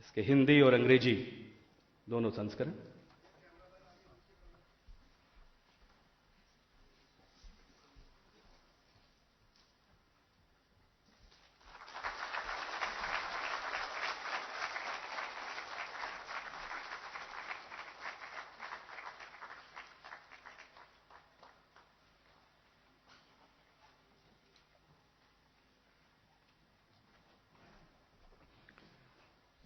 इसके हिंदी और अंग्रेजी दोनों संस्करण।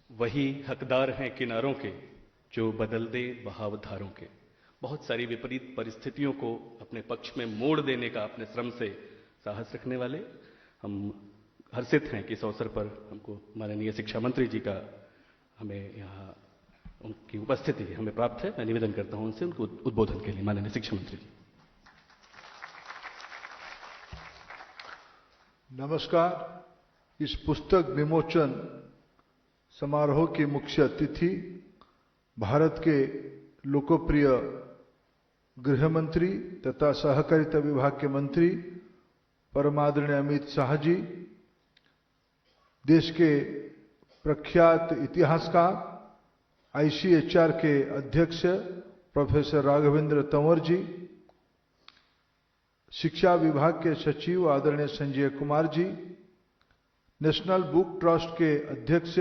वही हकदार हैं किनारों के जो बदल दे बहावधारों के। बहुत सारी विपरीत परिस्थितियों को अपने पक्ष में मोड़ देने का अपने श्रम से साहस रखने वाले हम हर्षित हैं कि इस अवसर पर हमको माननीय शिक्षा मंत्री जी का हमें यहाँ उनकी उपस्थिति हमें प्राप्त है। मैं निवेदन करता हूं उनसे उनको उद्बोधन के लिए। माननीय शिक्षा मंत्री जी। नमस्कार। इस पुस्तक विमोचन समारोह की मुख्य अतिथि भारत के लोकप्रिय गृह मंत्री तथा सहकारिता विभाग के मंत्री परम आदरणीय अमित शाह जी, देश के प्रख्यात इतिहासकार ICHR के अध्यक्ष प्रोफेसर राघवेंद्र तंवर जी, शिक्षा विभाग के सचिव आदरणीय Sanjay Kumar ji, national book trust के अध्यक्ष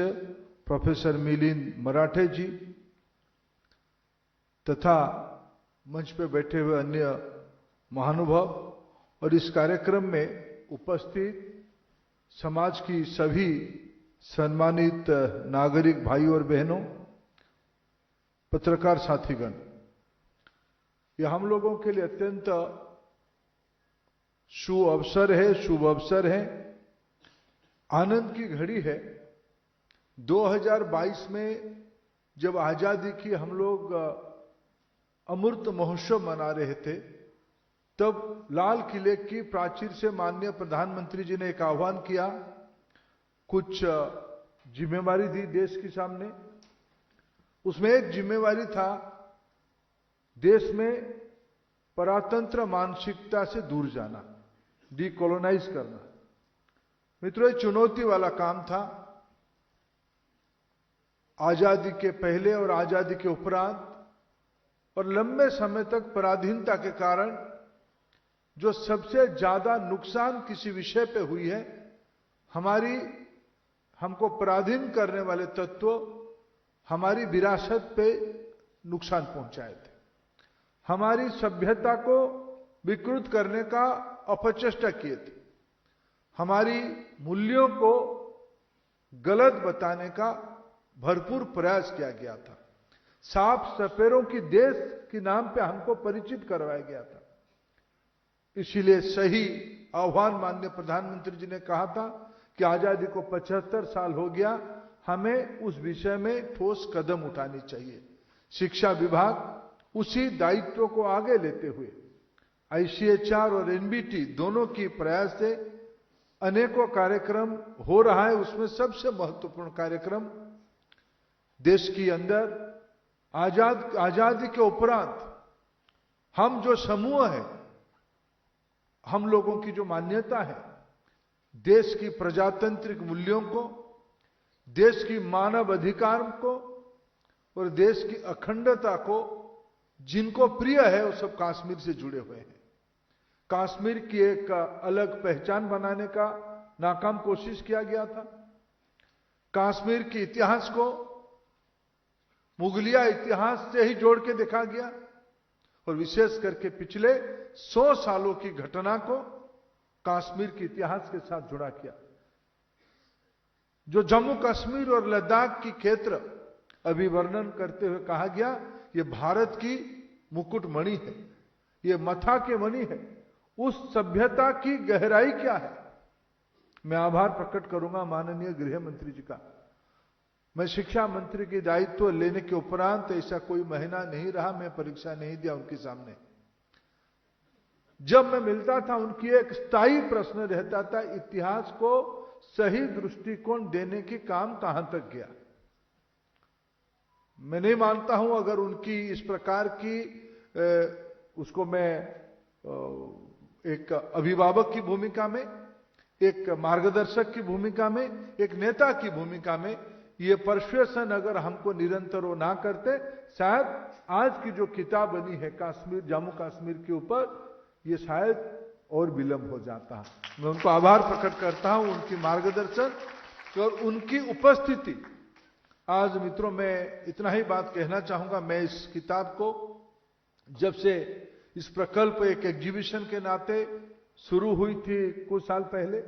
प्रोफेसर मिलिंद मराठे जी तथा मंच पर बैठे हुए अन्य महानुभाव और इस कार्यक्रम में उपस्थित समाज की सभी सम्मानित नागरिक भाई और बहनों, पत्रकार साथीगण, यह हम लोगों के लिए अत्यंत शुभ अवसर है, आनंद की घड़ी है। 2022 में जब आजादी की हम लोग अमृत महोत्सव मना रहे थे, तब लाल किले की प्राचीर से माननीय प्रधानमंत्री जी ने एक आह्वान किया, कुछ जिम्मेवारी दी देश के सामने। उसमें एक जिम्मेवारी था देश में परातंत्र मानसिकता से दूर जाना, डीकोलोनाइज करना। मित्रों, ये चुनौती वाला काम था। आजादी के पहले और आजादी के उपरांत और लंबे समय तक पराधीनता के कारण जो सबसे ज्यादा नुकसान किसी विषय पे हुई है, हमको पराधीन करने वाले तत्व हमारी विरासत पे नुकसान पहुंचाए थे, हमारी सभ्यता को विकृत करने का अपचेष्टा किए थे, हमारी मूल्यों को गलत बताने का भरपूर प्रयास किया गया था। साफ सपेरों की देश के नाम पे हमको परिचित करवाया गया था। इसीलिए सही आह्वान माननीय प्रधानमंत्री जी ने कहा था कि आजादी को 75 साल हो गया, हमें उस विषय में ठोस कदम उठानी चाहिए। शिक्षा विभाग उसी दायित्व को आगे लेते हुए ICHR और NBT दोनों की प्रयास से अनेकों कार्यक्रम हो रहा है। उसमें सबसे महत्वपूर्ण कार्यक्रम देश के अंदर आजादी के उपरांत हम जो समूह है, हम लोगों की जो मान्यता है, देश की प्रजातांत्रिक मूल्यों को, देश की मानव अधिकार को और देश की अखंडता को जिनको प्रिय है, वो सब कश्मीर से जुड़े हुए हैं। कश्मीर की एक अलग पहचान बनाने का नाकाम कोशिश किया गया था। कश्मीर के इतिहास को मुगलिया इतिहास से ही जोड़ के देखा गया और विशेष करके पिछले 100 सालों की घटना को कश्मीर के इतिहास के साथ जुड़ा किया। जो जम्मू कश्मीर और लद्दाख की क्षेत्र अभी वर्णन करते हुए कहा गया, ये भारत की मुकुटमणि है, ये मथा के मणि है। उस सभ्यता की गहराई क्या है? मैं आभार प्रकट करूंगा माननीय गृह मंत्री जी का। मैं शिक्षा मंत्री की दायित्व लेने के उपरांत ऐसा कोई महीना नहीं रहा मैं परीक्षा नहीं दिया उनके सामने। जब मैं मिलता था, उनकी एक स्थायी प्रश्न रहता था, इतिहास को सही दृष्टिकोण देने की काम कहां तक गया। मैं नहीं मानता हूं अगर उनकी इस प्रकार की उसको मैं एक अभिभावक की भूमिका में, एक मार्गदर्शक की भूमिका में, एक नेता की भूमिका में ये परसुएशन अगर हमको निरंतर वो ना करते, शायद आज की जो किताब बनी है कश्मीर, जम्मू कश्मीर के ऊपर, ये शायद और विलंब हो जाता। मैं उनको आभार प्रकट करता हूं, उनकी मार्गदर्शन और उनकी उपस्थिति। आज मित्रों, मैं इतना ही बात कहना चाहूंगा। मैं इस किताब को जब से इस प्रकल्प एक एग्जीबिशन के नाते शुरू हुई थी कुछ साल पहले,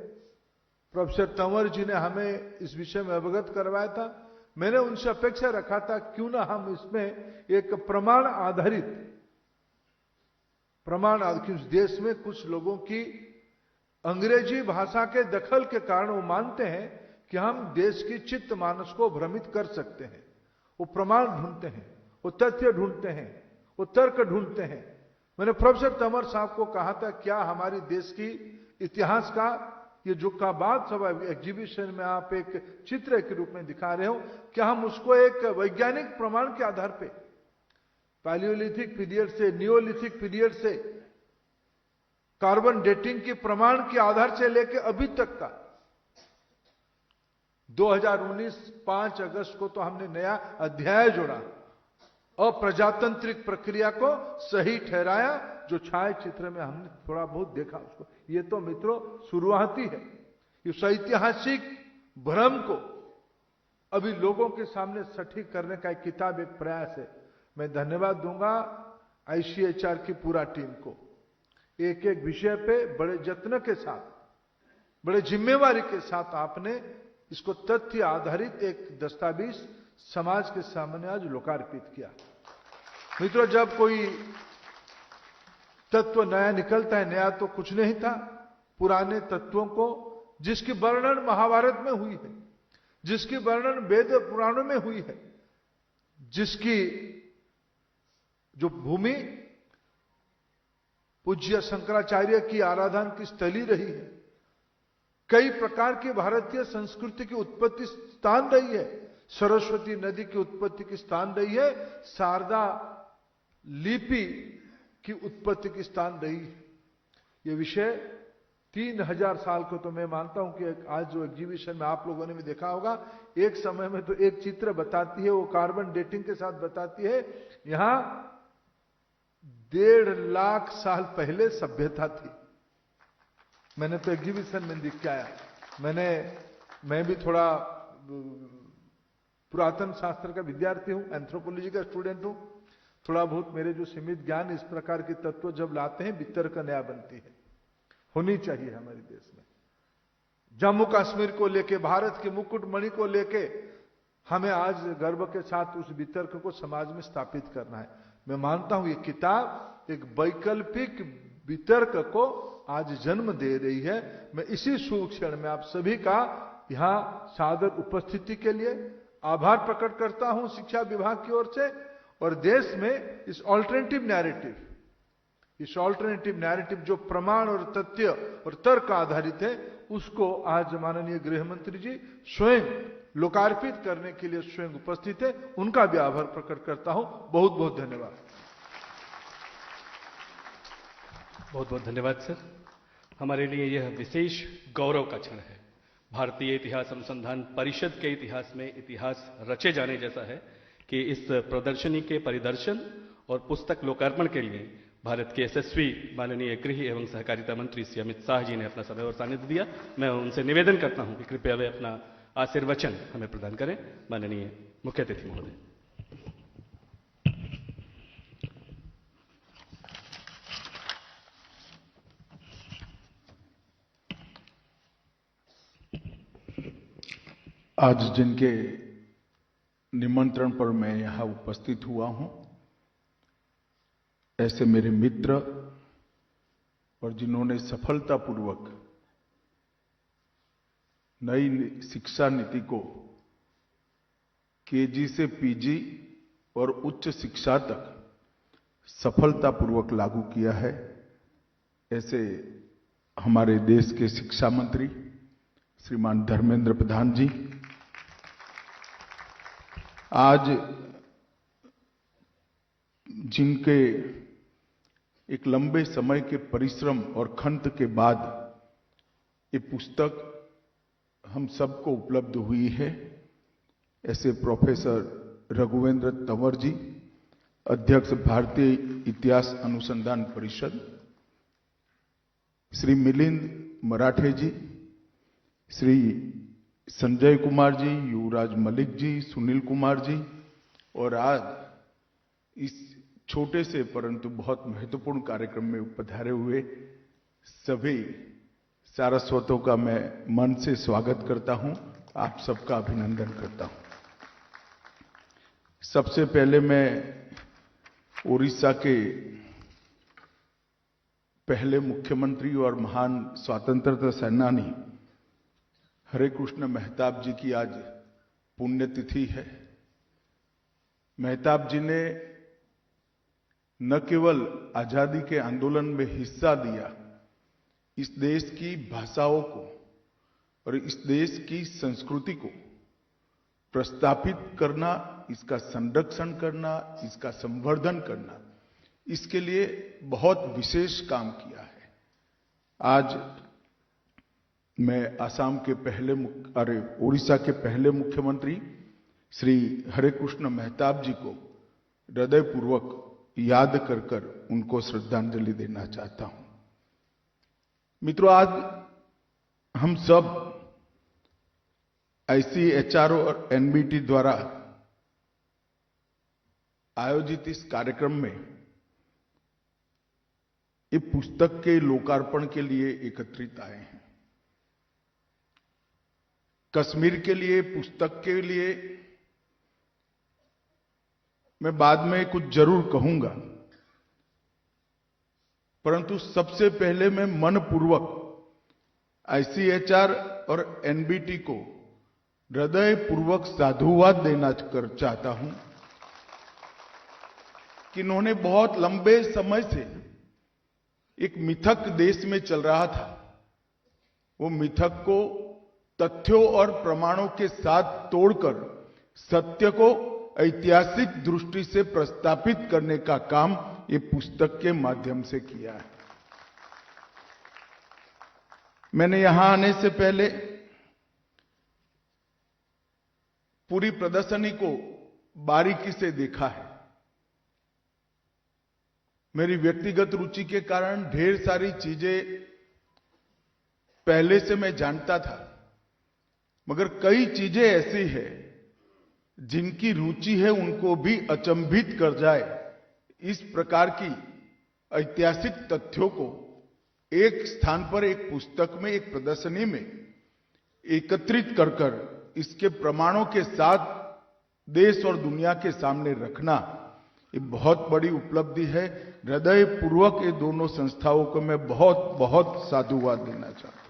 प्रोफेसर तंवर जी ने हमें इस विषय में अवगत करवाया था। मैंने उनसे अपेक्षा रखा था क्यों ना हम इसमें एक प्रमाण आधारित कि उस देश में कुछ लोगों की अंग्रेजी भाषा के दखल के कारण वो मानते हैं कि हम देश की चित्त मानस को भ्रमित कर सकते हैं। वो प्रमाण ढूंढते हैं, वो तथ्य ढूंढते हैं, वो तर्क ढूंढते हैं। मैंने प्रोफेसर तंवर साहब को कहा था, क्या हमारी देश की इतिहास का ये जो का बात सब एग्जीबिशन में आप एक चित्र के रूप में दिखा रहे हो, क्या हम उसको एक वैज्ञानिक प्रमाण के आधार पे, पैलियोलिथिक पीरियड से नियोलिथिक पीरियड से कार्बन डेटिंग की प्रमाण के आधार से लेकर अभी तक का 2019 5 अगस्त को तो हमने नया अध्याय जोड़ा, अप्रजातांत्रिक प्रक्रिया को सही ठहराया, जो छाया चित्र में हमने थोड़ा बहुत देखा उसको। ये तो मित्रों शुरुआती है। इस ऐतिहासिक भ्रम को अभी लोगों के सामने सटीक करने का एक किताब, एक प्रयास है। मैं धन्यवाद दूंगा आईसीएचआर की पूरा टीम को। एक एक विषय पे बड़े यत्न के साथ, बड़े जिम्मेवारी के साथ आपने इसको तथ्य आधारित एक दस्तावेज समाज के सामने आज लोकार्पित किया। मित्रों, जब कोई तत्व नया निकलता है, नया तो कुछ नहीं था, पुराने तत्वों को जिसकी वर्णन महाभारत में हुई है, जिसकी वर्णन वेद पुराणों में हुई है, जिसकी जो भूमि पूज्य शंकराचार्य की आराधना की स्थली रही है, कई प्रकार की भारतीय संस्कृति की उत्पत्ति स्थान रही है, सरस्वती नदी की उत्पत्ति की स्थान रही है, शारदा लिपि की उत्पत्ति की स्थान रही है। ये विषय 3000 साल को तो मैं मानता हूं कि आज जो एग्जीबिशन में आप लोगों ने भी देखा होगा, एक समय में तो एक चित्र बताती है, वो कार्बन डेटिंग के साथ बताती है, यहां 1.5 लाख साल पहले सभ्यता थी। मैंने तो एग्जीबिशन में देख के आया। मैं भी थोड़ा पुरातन शास्त्र का विद्यार्थी हूं, एंथ्रोपोलॉजी का स्टूडेंट हूं। थोड़ा बहुत मेरे जो सीमित ज्ञान इस प्रकार के तत्व जब लाते हैं, वितर्क नया बनती है, होनी चाहिए हमारे देश में। जम्मू कश्मीर को लेके, भारत के मुकुटमणि को लेके हमें आज गर्व के साथ उस वितर्क को समाज में स्थापित करना है। मैं मानता हूं ये किताब एक वैकल्पिक वितर्क को आज जन्म दे रही है। मैं इसी शुभ क्षण में आप सभी का यहां सादर उपस्थिति के लिए आभार प्रकट करता हूं शिक्षा विभाग की ओर से, और देश में इस ऑल्टरनेटिव नैरेटिव जो प्रमाण और तथ्य और तर्क आधारित है, उसको आज माननीय गृह मंत्री जी स्वयं लोकार्पित करने के लिए स्वयं उपस्थित है। उनका भी आभार प्रकट करता हूं। बहुत बहुत धन्यवाद। बहुत बहुत धन्यवाद सर। हमारे लिए यह विशेष गौरव का क्षण है। भारतीय इतिहास अनुसंधान परिषद के इतिहास में इतिहास रचे जाने जैसा है कि इस प्रदर्शनी के परिदर्शन और पुस्तक लोकार्पण के लिए भारत के यशस्वी माननीय गृह एवं सहकारिता मंत्री श्री अमित शाह जी ने अपना समय और सानिध्य दिया। मैं उनसे निवेदन करता हूं कि कृपया वे अपना आशीर्वचन हमें प्रदान करें। माननीय मुख्य अतिथि महोदय। आज जिनके निमंत्रण पर मैं यहां उपस्थित हुआ हूं, ऐसे मेरे मित्र और जिन्होंने सफलतापूर्वक नई शिक्षा नीति को केजी से पीजी और उच्च शिक्षा तक सफलतापूर्वक लागू किया है, ऐसे हमारे देश के शिक्षा मंत्री श्रीमान धर्मेंद्र प्रधान जी आज जिनके एक लंबे समय के परिश्रम और खंत के बाद ये पुस्तक हम सबको उपलब्ध हुई है, ऐसे प्रोफेसर रघुवेंद्र तंवर जी, अध्यक्ष भारतीय इतिहास अनुसंधान परिषद, श्री मिलिंद मराठे जी, श्री संजय कुमार जी, युवराज मलिक जी, सुनील कुमार जी, और आज इस छोटे से परंतु बहुत महत्वपूर्ण कार्यक्रम में पधारे हुए सभी सारस्वतों का मैं मन से स्वागत करता हूं, आप सबका अभिनंदन करता हूं। सबसे पहले मैं उड़ीसा के पहले मुख्यमंत्री और महान स्वतंत्रता सेनानी हरे कृष्ण मेहताब जी की आज पुण्यतिथि है। मेहताब जी ने न केवल आजादी के आंदोलन में हिस्सा लिया, इस देश की भाषाओं को और इस देश की संस्कृति को प्रस्थापित करना, इसका संरक्षण करना, इसका संवर्धन करना, इसके लिए बहुत विशेष काम किया है। आज मैं असम के उड़ीसा के पहले मुख्यमंत्री श्री हरे कृष्ण मेहताब जी को हृदयपूर्वक याद कर कर उनको श्रद्धांजलि देना चाहता हूं। मित्रों, आज हम सब ICHR और NBT द्वारा आयोजित इस कार्यक्रम में ये पुस्तक के लोकार्पण के लिए एकत्रित आए हैं। कश्मीर के लिए पुस्तक के लिए मैं बाद में कुछ जरूर कहूंगा, परंतु सबसे पहले मैं मनपूर्वक ICHR और NBT को हृदयपूर्वक साधुवाद देना चाहता हूं कि इन्होंने बहुत लंबे समय से एक मिथक देश में चल रहा था, वो मिथक को तथ्यों और प्रमाणों के साथ तोड़कर सत्य को ऐतिहासिक दृष्टि से प्रस्थापित करने का काम ये पुस्तक के माध्यम से किया है। मैंने यहां आने से पहले पूरी प्रदर्शनी को बारीकी से देखा है। मेरी व्यक्तिगत रुचि के कारण ढेर सारी चीजें पहले से मैं जानता था, मगर कई चीजें ऐसी है जिनकी रुचि है उनको भी अचंभित कर जाए, इस प्रकार की ऐतिहासिक तथ्यों को एक स्थान पर, एक पुस्तक में, एक प्रदर्शनी में एकत्रित कर कर इसके प्रमाणों के साथ देश और दुनिया के सामने रखना, ये बहुत बड़ी उपलब्धि है। हृदयपूर्वक ये दोनों संस्थाओं को मैं बहुत बहुत साधुवाद देना चाहता हूं।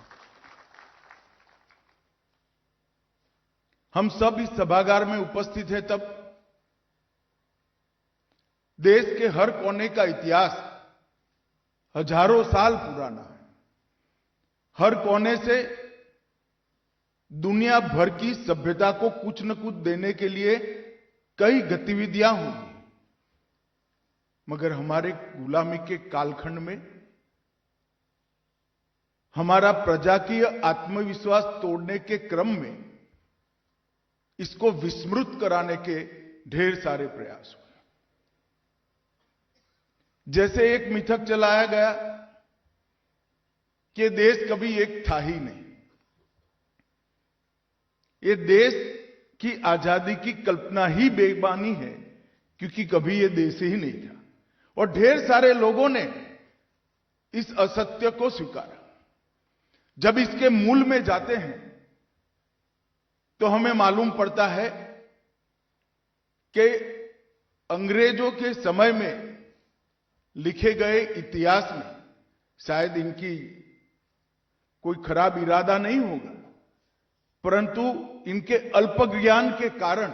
हम सब इस सभागार में उपस्थित हैं तब देश के हर कोने का इतिहास हजारों साल पुराना है। हर कोने से दुनिया भर की सभ्यता को कुछ न कुछ देने के लिए कई गतिविधियां होंगी, मगर हमारे गुलामी के कालखंड में हमारा प्रजाकीय आत्मविश्वास तोड़ने के क्रम में इसको विस्मृत कराने के ढेर सारे प्रयास हुए। जैसे एक मिथक चलाया गया कि देश कभी एक था ही नहीं। ये देश की आजादी की कल्पना ही बेईमानी है, क्योंकि कभी ये देश ही नहीं था और ढेर सारे लोगों ने इस असत्य को स्वीकारा। जब इसके मूल में जाते हैं तो हमें मालूम पड़ता है कि अंग्रेजों के समय में लिखे गए इतिहास में शायद इनकी कोई खराब इरादा नहीं होगा, परंतु इनके अल्प ज्ञान के कारण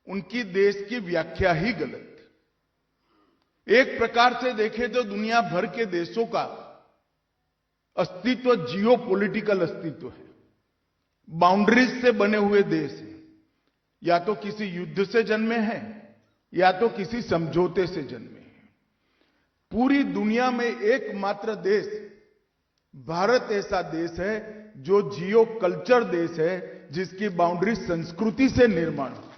उनकी देश की व्याख्या ही गलत। एक प्रकार से देखें तो दुनिया भर के देशों का अस्तित्व जियो पॉलिटिकल अस्तित्व है, बाउंड्रीज से बने हुए देश हैं। या तो किसी युद्ध से जन्मे हैं या तो किसी समझौते से जन्मे हैं। पूरी दुनिया में एकमात्र देश भारत ऐसा देश है जो जियो कल्चर देश है, जिसकी बाउंड्री संस्कृति से निर्माण हुई।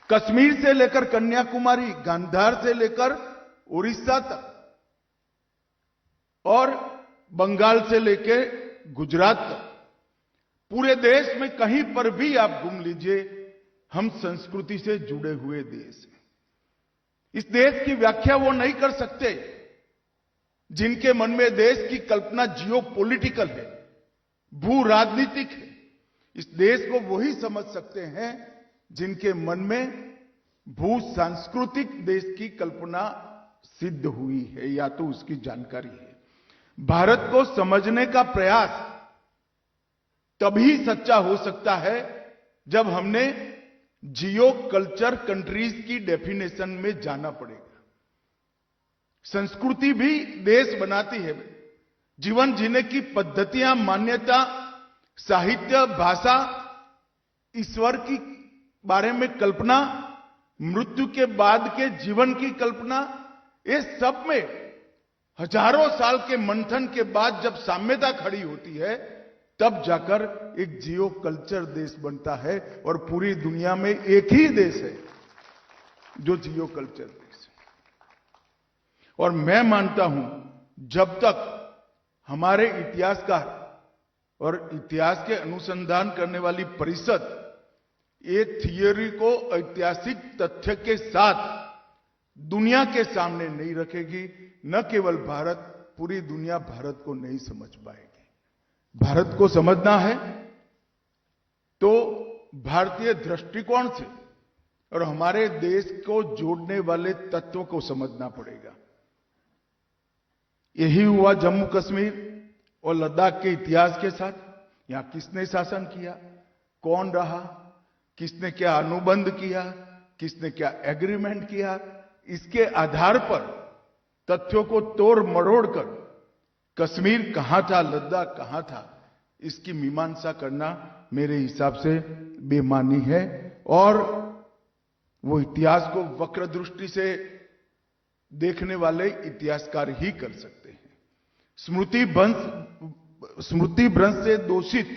कश्मीर से लेकर कन्याकुमारी, गांधार से लेकर उड़ीसा तक और बंगाल से लेकर गुजरात तक, पूरे देश में कहीं पर भी आप घूम लीजिए, हम संस्कृति से जुड़े हुए देश हैं। इस देश की व्याख्या वो नहीं कर सकते जिनके मन में देश की कल्पना जियो पॉलिटिकल है, भू राजनीतिक है। इस देश को वही समझ सकते हैं जिनके मन में भू सांस्कृतिक देश की कल्पना सिद्ध हुई है या तो उसकी जानकारी है। भारत को समझने का प्रयास तभी सच्चा हो सकता है जब हमने जियो कल्चर कंट्रीज की डेफिनेशन में जाना पड़ेगा। संस्कृति भी देश बनाती है। जीवन जीने की पद्धतियां, मान्यता, साहित्य, भाषा, ईश्वर की बारे में कल्पना, मृत्यु के बाद के जीवन की कल्पना, ये सब में हजारों साल के मंथन के बाद जब साम्यता खड़ी होती है, तब जाकर एक जियो कल्चर देश बनता है। और पूरी दुनिया में एक ही देश है जो जियो कल्चर देश है। और मैं मानता हूं जब तक हमारे इतिहासकार और इतिहास के अनुसंधान करने वाली परिषद ये थियोरी को ऐतिहासिक तथ्य के साथ दुनिया के सामने नहीं रखेगी, न केवल भारत, पूरी दुनिया भारत को नहीं समझ पाएगी। भारत को समझना है तो भारतीय दृष्टिकोण से और हमारे देश को जोड़ने वाले तत्वों को समझना पड़ेगा। यही हुआ जम्मू कश्मीर और लद्दाख के इतिहास के साथ। यहां किसने शासन किया, कौन रहा, किसने क्या अनुबंध किया, किसने क्या एग्रीमेंट किया, इसके आधार पर तथ्यों को तोड़ मरोड़ कर कश्मीर कहां था, लद्दाख कहां था, इसकी मीमांसा करना मेरे हिसाब से बेईमानी है। और वो इतिहास को वक्र दृष्टि से देखने वाले इतिहासकार ही कर सकते हैं। स्मृति भ्रंश से दोषित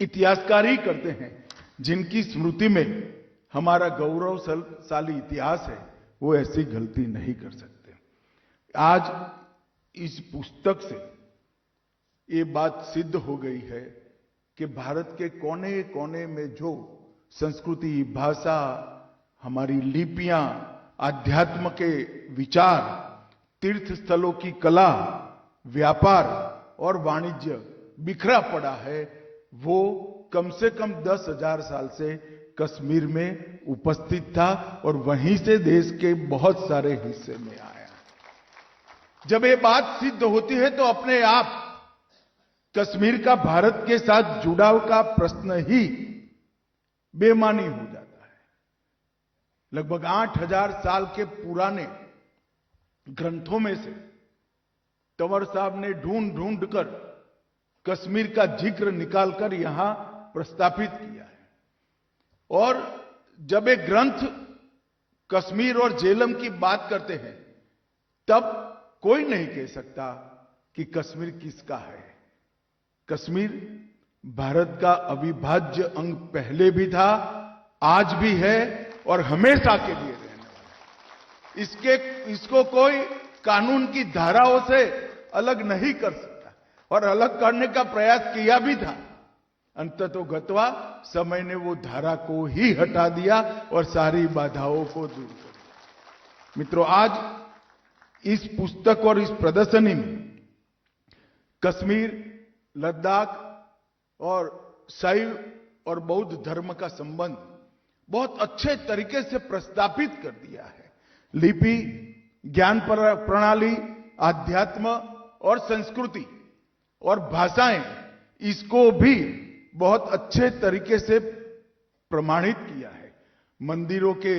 इतिहासकार ही करते हैं जिनकी स्मृति में हमारा गौरवशाली इतिहास है, वो ऐसी गलती नहीं कर सकते। आज इस पुस्तक से ये बात सिद्ध हो गई है कि भारत के कोने कोने में जो संस्कृति, भाषा, हमारी लिपियां, आध्यात्म के विचार, तीर्थ स्थलों की कला, व्यापार और वाणिज्य बिखरा पड़ा है, वो कम से कम 10,000 साल से कश्मीर में उपस्थित था और वहीं से देश के बहुत सारे हिस्से में आया। जब ये बात सिद्ध होती है तो अपने आप कश्मीर का भारत के साथ जुड़ाव का प्रश्न ही बेमानी हो जाता है। लगभग 8,000 साल के पुराने ग्रंथों में से तंवर साहब ने ढूंढ ढूंढ कर कश्मीर का जिक्र निकालकर यहां प्रस्तापित किया है। और जब एक ग्रंथ कश्मीर और झेलम की बात करते हैं तब कोई नहीं कह सकता कि कश्मीर किसका है। कश्मीर भारत का अविभाज्य अंग पहले भी था, आज भी है और हमेशा के लिए रहने वाला है। इसको कोई कानून की धाराओं से अलग नहीं कर सकता और अलग करने का प्रयास किया भी था। अंततोगत्वा समय ने वो धारा को ही हटा दिया और सारी बाधाओं को दूर कर दिया। मित्रों, आज इस पुस्तक और इस प्रदर्शनी में कश्मीर, लद्दाख और शैव और बौद्ध धर्म का संबंध बहुत अच्छे तरीके से प्रस्तापित कर दिया है। लिपि, ज्ञान प्रणाली, आध्यात्म और संस्कृति और भाषाएं, इसको भी बहुत अच्छे तरीके से प्रमाणित किया है। मंदिरों के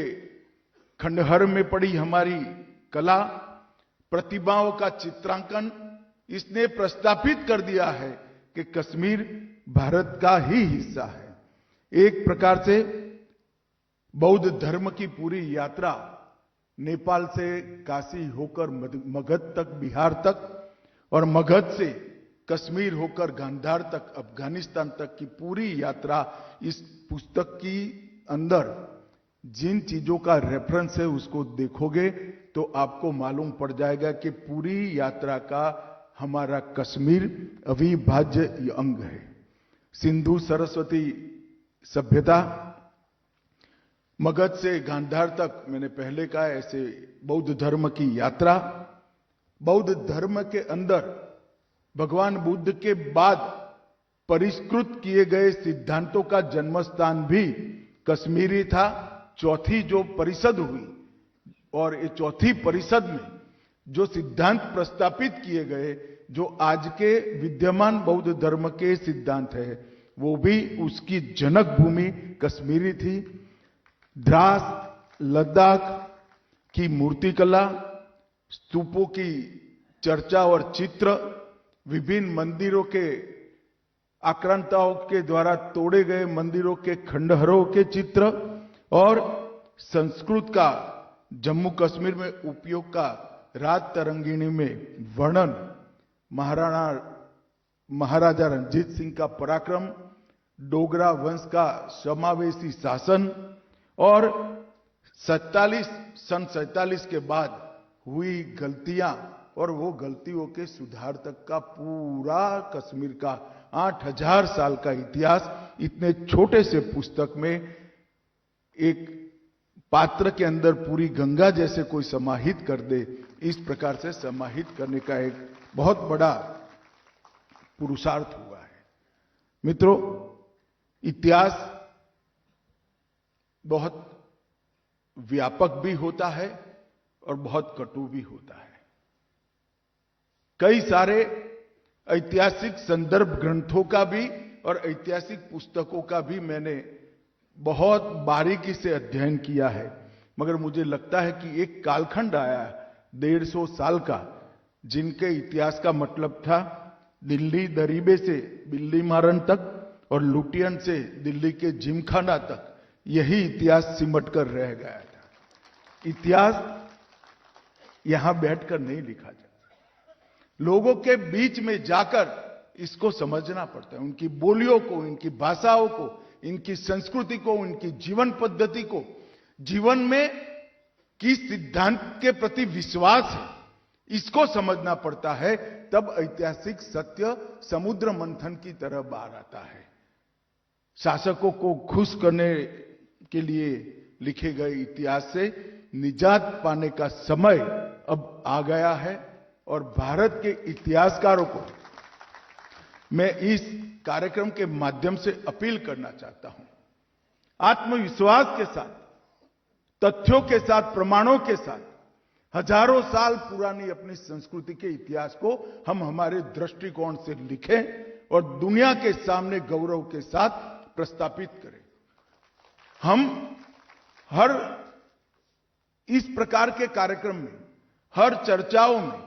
खंडहर में पड़ी हमारी कला, प्रतिभाओं का चित्रांकन, इसने प्रस्तापित कर दिया है कि कश्मीर भारत का ही हिस्सा है। एक प्रकार से बौद्ध धर्म की पूरी यात्रा नेपाल से काशी होकर मगध तक, बिहार तक और मगध से कश्मीर होकर गांधार तक, अफगानिस्तान तक की पूरी यात्रा इस पुस्तक की अंदर जिन चीजों का रेफरेंस है उसको देखोगे तो आपको मालूम पड़ जाएगा कि पूरी यात्रा का हमारा कश्मीर अविभाज्य अंग है। सिंधु सरस्वती सभ्यता, मगध से गांधार तक, मैंने पहले कहा ऐसे बौद्ध धर्म की यात्रा। बौद्ध धर्म के अंदर भगवान बुद्ध के बाद परिष्कृत किए गए सिद्धांतों का जन्मस्थान भी कश्मीरी था। चौथी जो परिषद हुई और ये चौथी परिषद में जो सिद्धांत प्रस्तापित किए गए, जो आज के विद्यमान बौद्ध धर्म के सिद्धांत है, वो भी उसकी जनक भूमि कश्मीरी थी। द्रास, लद्दाख की मूर्तिकला, स्तूपों की चर्चा और चित्र, विभिन्न मंदिरों के आक्रांताओं के द्वारा तोड़े गए मंदिरों के खंडहरों के चित्र और संस्कृत का जम्मू कश्मीर में उपयोग का रात तरंगिणी में वर्णन, महाराजा रणजीत सिंह का पराक्रम, डोगरा वंश का समावेशी शासन और सन 47 के बाद हुई गलतियां और वो गलतियों के सुधार तक का पूरा कश्मीर का 8000 साल का इतिहास इतने छोटे से पुस्तक में एक पात्र के अंदर पूरी गंगा जैसे कोई समाहित कर दे, इस प्रकार से समाहित करने का एक बहुत बड़ा पुरुषार्थ हुआ है। मित्रों, इतिहास बहुत व्यापक भी होता है और बहुत कटु भी होता है। कई सारे ऐतिहासिक संदर्भ ग्रंथों का भी और ऐतिहासिक पुस्तकों का भी मैंने बहुत बारीकी से अध्ययन किया है, मगर मुझे लगता है कि एक कालखंड आया 150 साल का, जिनके इतिहास का मतलब था दिल्ली दरीबे से बिल्ली मारन तक और लुटियन से दिल्ली के जिमखाना तक, यही इतिहास सिमट कर रह गया था। इतिहास यहां बैठकर नहीं लिखा जाता, लोगों के बीच में जाकर इसको समझना पड़ता है, उनकी बोलियों को, इनकी भाषाओं को, इनकी संस्कृति को, उनकी जीवन पद्धति को, जीवन में किस सिद्धांत के प्रति विश्वास है, इसको समझना पड़ता है। तब ऐतिहासिक सत्य समुद्र मंथन की तरह बाहर आता है। शासकों को खुश करने के लिए लिखे गए इतिहास से निजात पाने का समय अब आ गया है और भारत के इतिहासकारों को मैं इस कार्यक्रम के माध्यम से अपील करना चाहता हूं, आत्मविश्वास के साथ, तथ्यों के साथ, प्रमाणों के साथ हजारों साल पुरानी अपनी संस्कृति के इतिहास को हम हमारे दृष्टिकोण से लिखें और दुनिया के सामने गौरव के साथ प्रस्तापित करें। हम हर इस प्रकार के कार्यक्रम में, हर चर्चाओं में,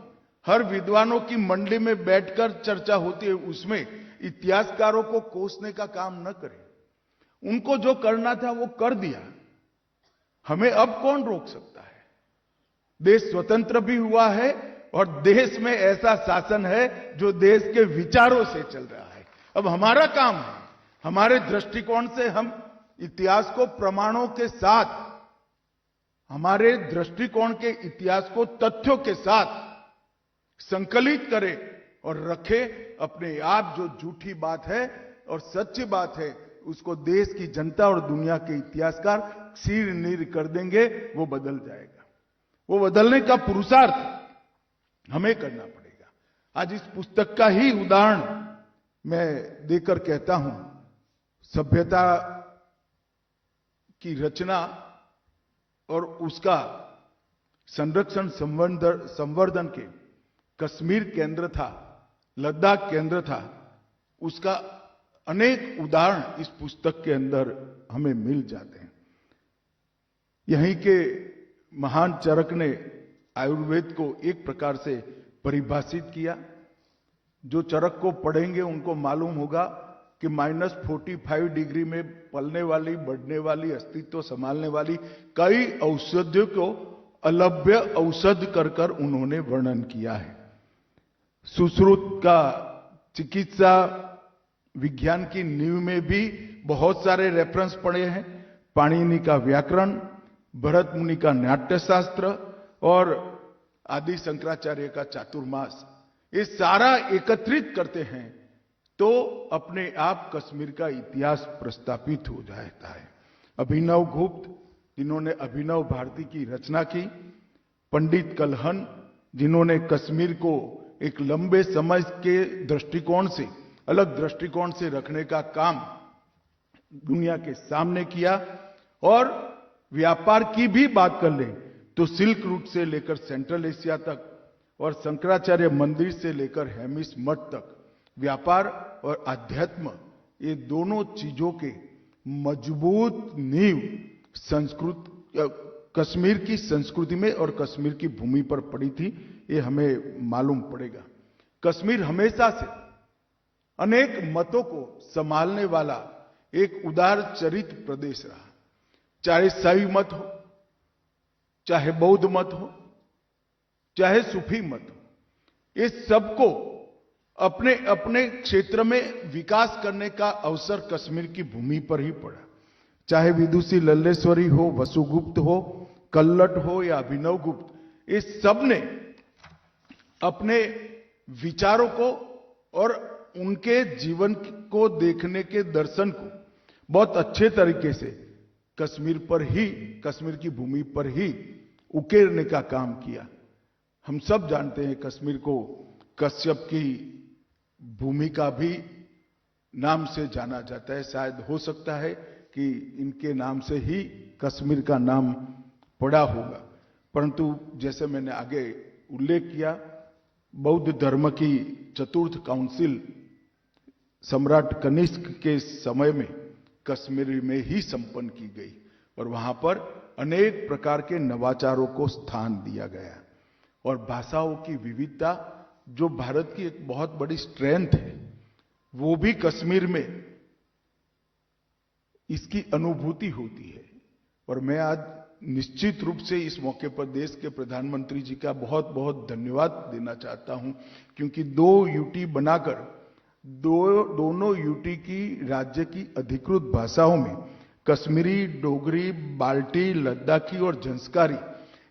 हर विद्वानों की मंडली में बैठकर चर्चा होती है, उसमें इतिहासकारों को कोसने का काम न करें। उनको जो करना था वो कर दिया, हमें अब कौन रोक सकता है? देश स्वतंत्र भी हुआ है और देश में ऐसा शासन है जो देश के विचारों से चल रहा है। अब हमारा काम है, हमारे दृष्टिकोण से हम इतिहास को प्रमाणों के साथ, हमारे दृष्टिकोण के इतिहास को तथ्यों के साथ संकलित करें और रखें। अपने आप जो झूठी बात है और सच्ची बात है उसको देश की जनता और दुनिया के इतिहासकार सिर नीर कर देंगे, वो बदल जाएगा। वो बदलने का पुरुषार्थ हमें करना पड़ेगा। आज इस पुस्तक का ही उदाहरण मैं देकर कहता हूं, सभ्यता की रचना और उसका संरक्षण संवर्धन के कश्मीर केंद्र था, लद्दाख केंद्र था, उसका अनेक उदाहरण इस पुस्तक के अंदर हमें मिल जाते हैं। यहीं के महान चरक ने आयुर्वेद को एक प्रकार से परिभाषित किया। जो चरक को पढ़ेंगे उनको मालूम होगा कि -45 डिग्री में पलने वाली, बढ़ने वाली, अस्तित्व संभालने वाली कई औषधियों को अलभ्य औषध कर उन्होंने वर्णन किया है। सुश्रुत का चिकित्सा विज्ञान की नींव में भी बहुत सारे रेफरेंस पड़े हैं। पाणिनि का व्याकरण, भरत मुनि का नाट्यशास्त्र और आदि शंकराचार्य का चातुर्मास, ये सारा एकत्रित करते हैं तो अपने आप कश्मीर का इतिहास प्रस्तापित हो जाता है। अभिनव गुप्त, जिन्होंने अभिनव भारती की रचना की, पंडित कल्हण, जिन्होंने कश्मीर को एक लंबे समय के दृष्टिकोण से, अलग दृष्टिकोण से रखने का काम दुनिया के सामने किया। और व्यापार की भी बात कर लें तो सिल्क रूट से लेकर सेंट्रल एशिया तक और शंकराचार्य मंदिर से लेकर हेमिस मठ तक व्यापार और अध्यात्म, ये दोनों चीजों के मजबूत नींव कश्मीर की संस्कृति में और कश्मीर की भूमि पर पड़ी थी, ये हमें मालूम पड़ेगा। कश्मीर हमेशा से अनेक मतों को संभालने वाला एक उदार चरित्र प्रदेश रहा, चाहे शैव मत हो, चाहे बौद्ध मत हो, चाहे सूफी मत हो, इस सबको अपने अपने क्षेत्र में विकास करने का अवसर कश्मीर की भूमि पर ही पड़ा। चाहे विदुषी लल्लेश्वरी हो, वसुगुप्त हो, कल्लट हो या अभिनव गुप्त, इस सब ने अपने विचारों को और उनके जीवन को देखने के दर्शन को बहुत अच्छे तरीके से कश्मीर पर ही, कश्मीर की भूमि पर ही उकेरने का काम किया। हम सब जानते हैं कश्मीर को कश्यप की भूमि का भी नाम से जाना जाता है। शायद हो सकता है कि इनके नाम से ही कश्मीर का नाम पड़ा होगा, परंतु जैसे मैंने आगे उल्लेख किया, बौद्ध धर्म की चतुर्थ काउंसिल सम्राट कनिष्क के समय में कश्मीर में ही संपन्न की गई और वहां पर अनेक प्रकार के नवाचारों को स्थान दिया गया। और भाषाओं की विविधता, जो भारत की एक बहुत बड़ी स्ट्रेंथ है, वो भी कश्मीर में इसकी अनुभूति होती है। और मैं आज निश्चित रूप से इस मौके पर देश के प्रधानमंत्री जी का बहुत बहुत धन्यवाद देना चाहता हूं, क्योंकि 2 यूटी बनाकर दोनों यूटी की राज्य की अधिकृत भाषाओं में कश्मीरी, डोगरी, बाल्टी, लद्दाखी और जंस्कारी,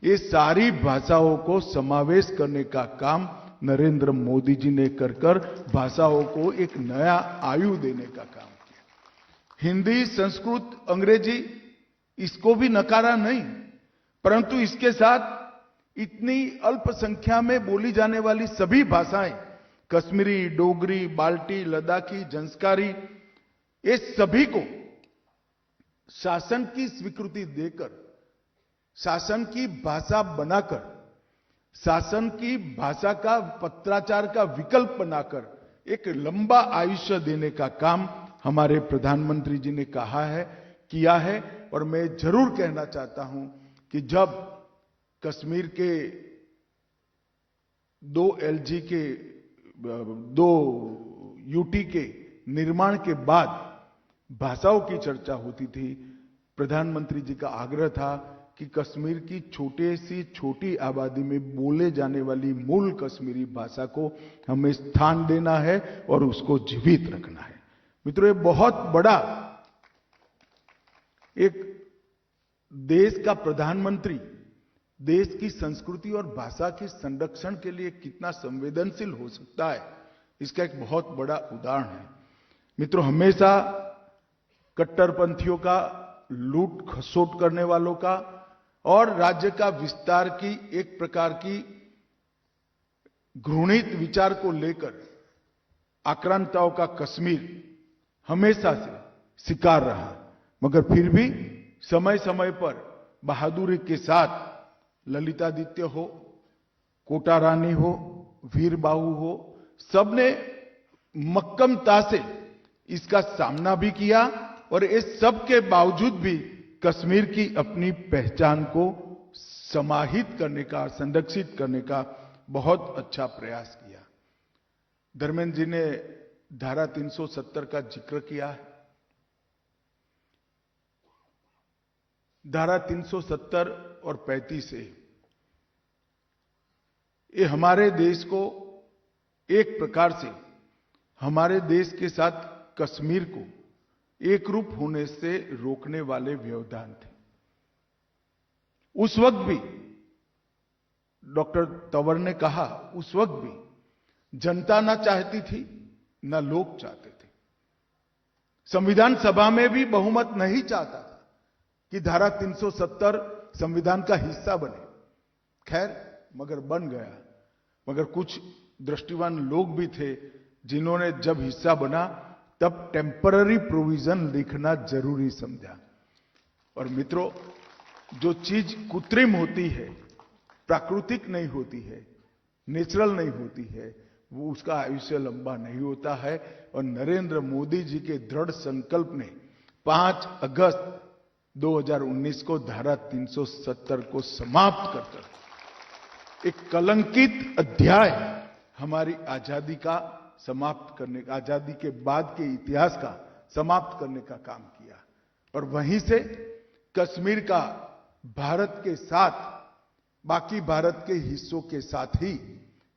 ये सारी भाषाओं को समावेश करने का काम नरेंद्र मोदी जी ने कर भाषाओं को एक नया आयु देने का काम किया। हिंदी, संस्कृत, अंग्रेजी, इसको भी नकारा नहीं, परंतु इसके साथ इतनी अल्प संख्या में बोली जाने वाली सभी भाषाएं, कश्मीरी, डोगरी, बाल्टी, लद्दाखी, जंस्कारी, ये सभी को शासन की स्वीकृति देकर, शासन की भाषा बनाकर, शासन की भाषा का पत्राचार का विकल्प बनाकर एक लंबा आयुष्य देने का काम हमारे प्रधानमंत्री जी ने किया है। और मैं जरूर कहना चाहता हूं कि जब कश्मीर के 2 LG के 2 यूटी के निर्माण के बाद भाषाओं की चर्चा होती थी, प्रधानमंत्री जी का आग्रह था कि कश्मीर की छोटी आबादी में बोले जाने वाली मूल कश्मीरी भाषा को हमें स्थान देना है और उसको जीवित रखना है। मित्रों, ये बहुत बड़ा एक देश का प्रधानमंत्री देश की संस्कृति और भाषा के संरक्षण के लिए कितना संवेदनशील हो सकता है, इसका एक बहुत बड़ा उदाहरण है। मित्रों, हमेशा कट्टरपंथियों का, लूट खसोट करने वालों का और राज्य का विस्तार की एक प्रकार की घृणित विचार को लेकर आक्रांताओं का कश्मीर हमेशा से शिकार रहा, मगर फिर भी समय समय पर बहादुरी के साथ ललितादित्य हो, कोटा रानी हो, वीर बाहू हो, सबने मक्कमता से इसका सामना भी किया और इस सब के बावजूद भी कश्मीर की अपनी पहचान को समाहित करने का, संरक्षित करने का बहुत अच्छा प्रयास किया। धर्मेंद्र जी ने धारा 370 का जिक्र किया है। धारा 370 और 35 से ये हमारे देश को एक प्रकार से हमारे देश के साथ कश्मीर को एक रूप होने से रोकने वाले व्यवधान थे। उस वक्त भी डॉक्टर तंवर ने कहा, उस वक्त भी जनता ना चाहती थी, ना लोग चाहते थे। संविधान सभा में भी बहुमत नहीं चाहता था कि धारा 370 संविधान का हिस्सा बने। खैर, मगर बन गया। मगर कुछ दृष्टिवान लोग भी थे जिन्होंने जब हिस्सा बना तब टेम्पररी प्रोविजन लिखना जरूरी समझा। और मित्रों, जो चीज कृत्रिम होती है, प्राकृतिक नहीं होती है, नेचुरल नहीं होती है, वो उसका आयुष्य लंबा नहीं होता है। और नरेंद्र मोदी जी के दृढ़ संकल्प ने 5 अगस्त 2019 को धारा 370 को समाप्त कर एक कलंकित अध्याय हमारी आजादी का समाप्त करने का, आजादी के बाद के इतिहास का समाप्त करने का काम किया। और वहीं से कश्मीर का भारत के साथ, बाकी भारत के हिस्सों के साथ ही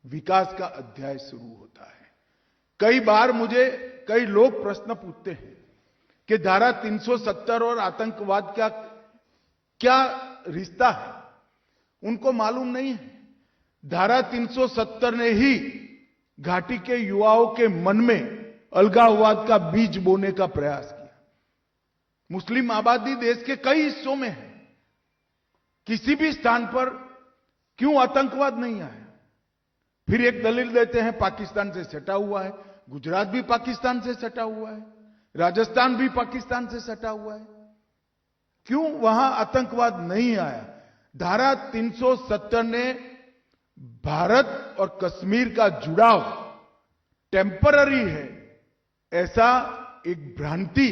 विकास का अध्याय शुरू होता है। कई बार मुझे कई लोग प्रश्न पूछते हैं कि धारा 370 और आतंकवाद का क्या रिश्ता है। उनको मालूम नहीं है, धारा 370 ने ही घाटी के युवाओं के मन में अलगाववाद का बीज बोने का प्रयास किया। मुस्लिम आबादी देश के कई हिस्सों में है, किसी भी स्थान पर क्यों आतंकवाद नहीं आया? फिर एक दलील देते हैं पाकिस्तान से सटा हुआ है। गुजरात भी पाकिस्तान से सटा हुआ है, राजस्थान भी पाकिस्तान से सटा हुआ है, क्यों वहां आतंकवाद नहीं आया? धारा 370 ने भारत और कश्मीर का जुड़ाव टेम्पररी है, ऐसा एक भ्रांति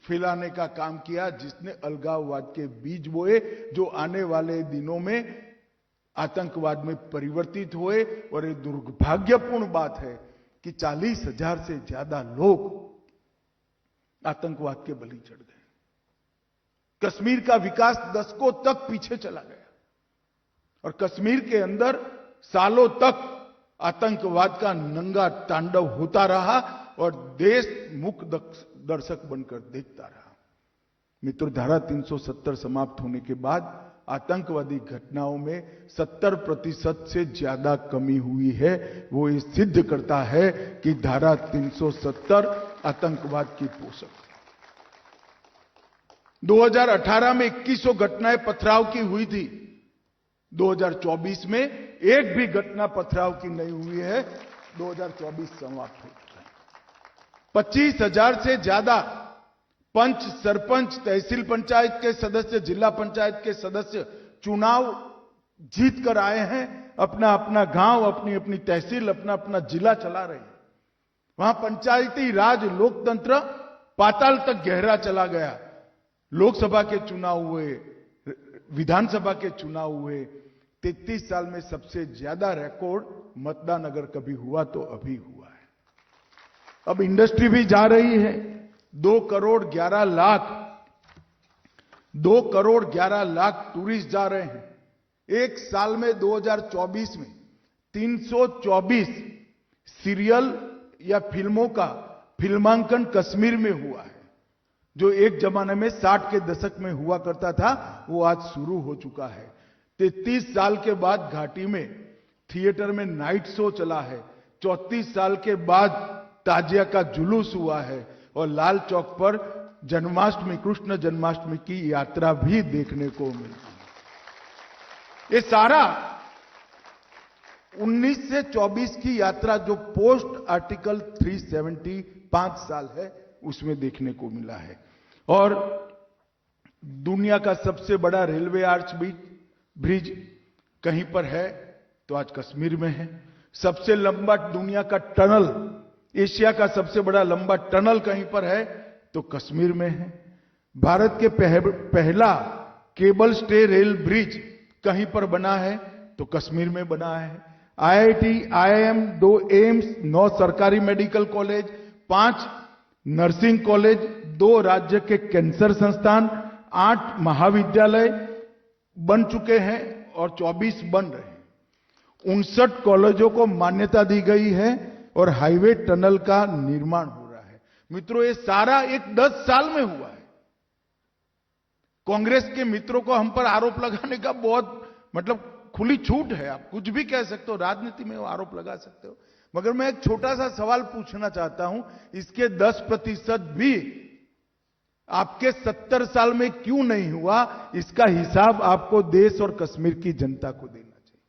फैलाने का काम किया, जिसने अलगाववाद के बीज बोए, जो आने वाले दिनों में आतंकवाद में परिवर्तित हुए। और ये दुर्भाग्यपूर्ण बात है कि 40,000 से ज्यादा लोग आतंकवाद के बलि चढ़ गए। कश्मीर का विकास दशकों तक पीछे चला गया और कश्मीर के अंदर सालों तक आतंकवाद का नंगा तांडव होता रहा और देश मूक दर्शक बनकर देखता रहा। मित्रों, धारा 370 समाप्त होने के बाद आतंकवादी घटनाओं में 70% से ज्यादा कमी हुई है। वो ये सिद्ध करता है कि धारा 370 आतंकवाद की पोषक है। 2018 में 2100 घटनाएं पथराव की हुई थी। 2024 में एक भी घटना पथराव की नहीं हुई है। 2024 समाप्त हो चुका है। 25,000 से ज्यादा पंच, सरपंच, तहसील पंचायत के सदस्य, जिला पंचायत के सदस्य चुनाव जीत कर आए हैं। अपना अपना गांव, अपनी अपनी तहसील, अपना अपना जिला चला रहे हैं। वहां पंचायती राज, लोकतंत्र पाताल तक गहरा चला गया। लोकसभा के चुनाव हुए, विधानसभा के चुनाव हुए। 33 साल में सबसे ज्यादा रिकॉर्ड मतदान अगर कभी हुआ तो अभी हुआ है। अब इंडस्ट्री भी जा रही है। 2 करोड़ 11 लाख टूरिस्ट जा रहे हैं। एक साल में 2024 में 324 सीरियल या फिल्मों का फिल्मांकन कश्मीर में हुआ है। जो एक जमाने में 60 के दशक में हुआ करता था, वो आज शुरू हो चुका है। 33 साल के बाद घाटी में थिएटर में नाइट शो चला है। 34 साल के बाद ताजिया का जुलूस हुआ है और लाल चौक पर जन्माष्टमी, कृष्ण जन्माष्टमी की यात्रा भी देखने को मिलती है। ये सारा 19 से 24 की यात्रा जो पोस्ट आर्टिकल 370 5 साल है, उसमें देखने को मिला है। और दुनिया का सबसे बड़ा रेलवे आर्च ब्रिज कहीं पर है तो आज कश्मीर में है। सबसे लंबा दुनिया का टनल, एशिया का सबसे बड़ा लंबा टनल कहीं पर है तो कश्मीर में है। भारत के पहला केबल स्टे रेल ब्रिज कहीं पर बना है तो कश्मीर में बना है। IIT, IIM, 2 एम्स, 9 सरकारी मेडिकल कॉलेज, 5 नर्सिंग कॉलेज, 2 राज्य के कैंसर संस्थान, 8 महाविद्यालय बन चुके हैं और 24 बन रहे हैं। 59 कॉलेजों को मान्यता दी गई है। और हाईवे टनल का निर्माण हो रहा है। मित्रों, ये सारा एक 10 साल में हुआ है। कांग्रेस के मित्रों को हम पर आरोप लगाने का बहुत खुली छूट है, आप कुछ भी कह सकते हो, राजनीति में आरोप लगा सकते हो, मगर मैं एक छोटा सा सवाल पूछना चाहता हूं, इसके 10% भी आपके 70 साल में क्यों नहीं हुआ? इसका हिसाब आपको देश और कश्मीर की जनता को देना चाहिए।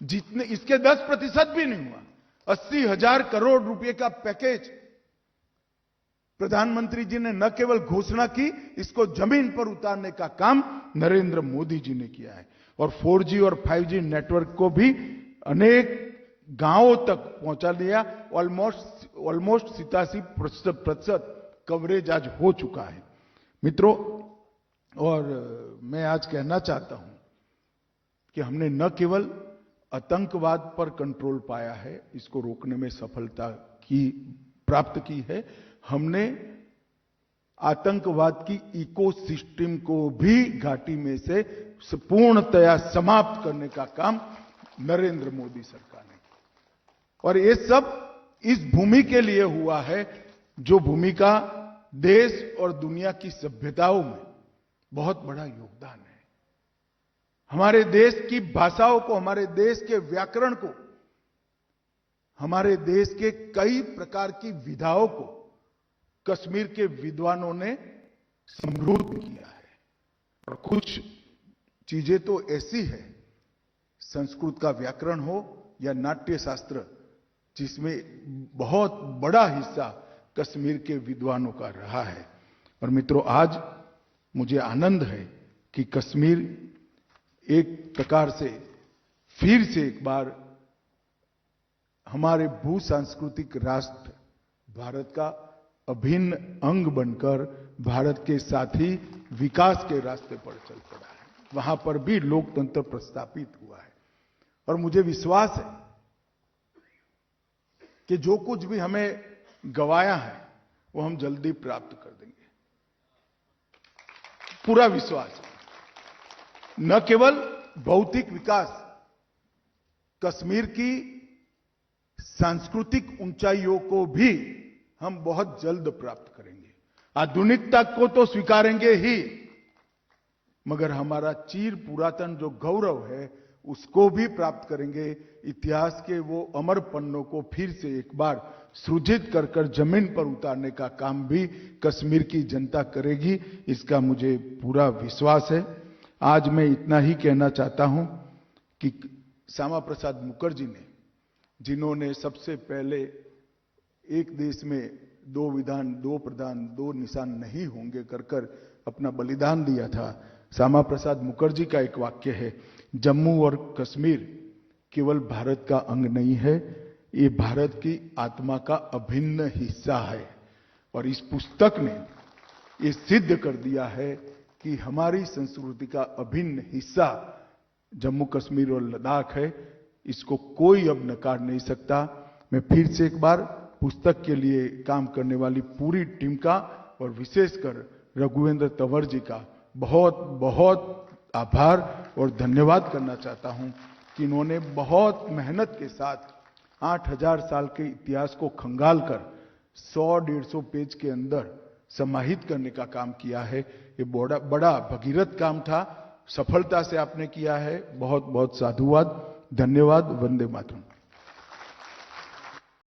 जितने इसके 10% भी नहीं हुआ, 80,000 करोड़ रुपए का पैकेज प्रधानमंत्री जी ने न केवल घोषणा की, इसको जमीन पर उतारने का काम नरेंद्र मोदी जी ने किया है। और 4G और 5G नेटवर्क को भी अनेक गांवों तक पहुंचा दिया। ऑलमोस्ट 87% कवरेज आज हो चुका है। मित्रों, और मैं आज कहना चाहता हूं कि हमने न केवल आतंकवाद पर कंट्रोल पाया है, इसको रोकने में सफलता प्राप्त की है, हमने आतंकवाद की इकोसिस्टम को भी घाटी में से पूर्णतया समाप्त करने का काम नरेंद्र मोदी सरकार ने, और ये सब इस भूमि के लिए हुआ है, जो भूमि का देश और दुनिया की सभ्यताओं में बहुत बड़ा योगदान है। हमारे देश की भाषाओं को, हमारे देश के व्याकरण को, हमारे देश के कई प्रकार की विधाओं को कश्मीर के विद्वानों ने समृद्ध किया है। और कुछ चीजें तो ऐसी है, संस्कृत का व्याकरण हो या नाट्य शास्त्र, जिसमें बहुत बड़ा हिस्सा कश्मीर के विद्वानों का रहा है। और मित्रों, आज मुझे आनंद है कि कश्मीर एक प्रकार से फिर से एक बार हमारे भू सांस्कृतिक राष्ट्र भारत का अभिन्न अंग बनकर भारत के साथ ही विकास के रास्ते पर चल पड़ा है। वहां पर भी लोकतंत्र प्रस्थापित हुआ है। और मुझे विश्वास है कि जो कुछ भी हमें गवाया है वो हम जल्दी प्राप्त कर देंगे, पूरा विश्वास है। न केवल भौतिक विकास, कश्मीर की सांस्कृतिक ऊंचाइयों को भी हम बहुत जल्द प्राप्त करेंगे। आधुनिकता को तो स्वीकारेंगे ही, मगर हमारा चीर पुरातन जो गौरव है उसको भी प्राप्त करेंगे। इतिहास के वो अमर पन्नों को फिर से एक बार सृजित कर जमीन पर उतारने का काम भी कश्मीर की जनता करेगी, इसका मुझे पूरा विश्वास है। आज मैं इतना ही कहना चाहता हूं कि श्यामा प्रसाद मुखर्जी ने, जिन्होंने सबसे पहले एक देश में 2 विधान 2 प्रधान 2 निशान नहीं होंगे कर अपना बलिदान दिया था, श्यामा प्रसाद मुखर्जी का एक वाक्य है, जम्मू और कश्मीर केवल भारत का अंग नहीं है, ये भारत की आत्मा का अभिन्न हिस्सा है। और इस पुस्तक ने ये सिद्ध कर दिया है कि हमारी संस्कृति का अभिन्न हिस्सा जम्मू कश्मीर और लद्दाख है, इसको कोई अब नकार नहीं सकता। मैं फिर से एक बार पुस्तक के लिए काम करने वाली पूरी टीम का और विशेषकर रघुवेंद्र तंवर जी का बहुत बहुत आभार और धन्यवाद करना चाहता हूं कि इन्होंने बहुत मेहनत के साथ 8000 साल के इतिहास को खंगाल कर 100-150 पेज के अंदर समाहित करने का काम किया है। ये बड़ा भगीरथ काम था, सफलता से आपने किया है। बहुत बहुत साधुवाद, धन्यवाद। वंदे मातरम।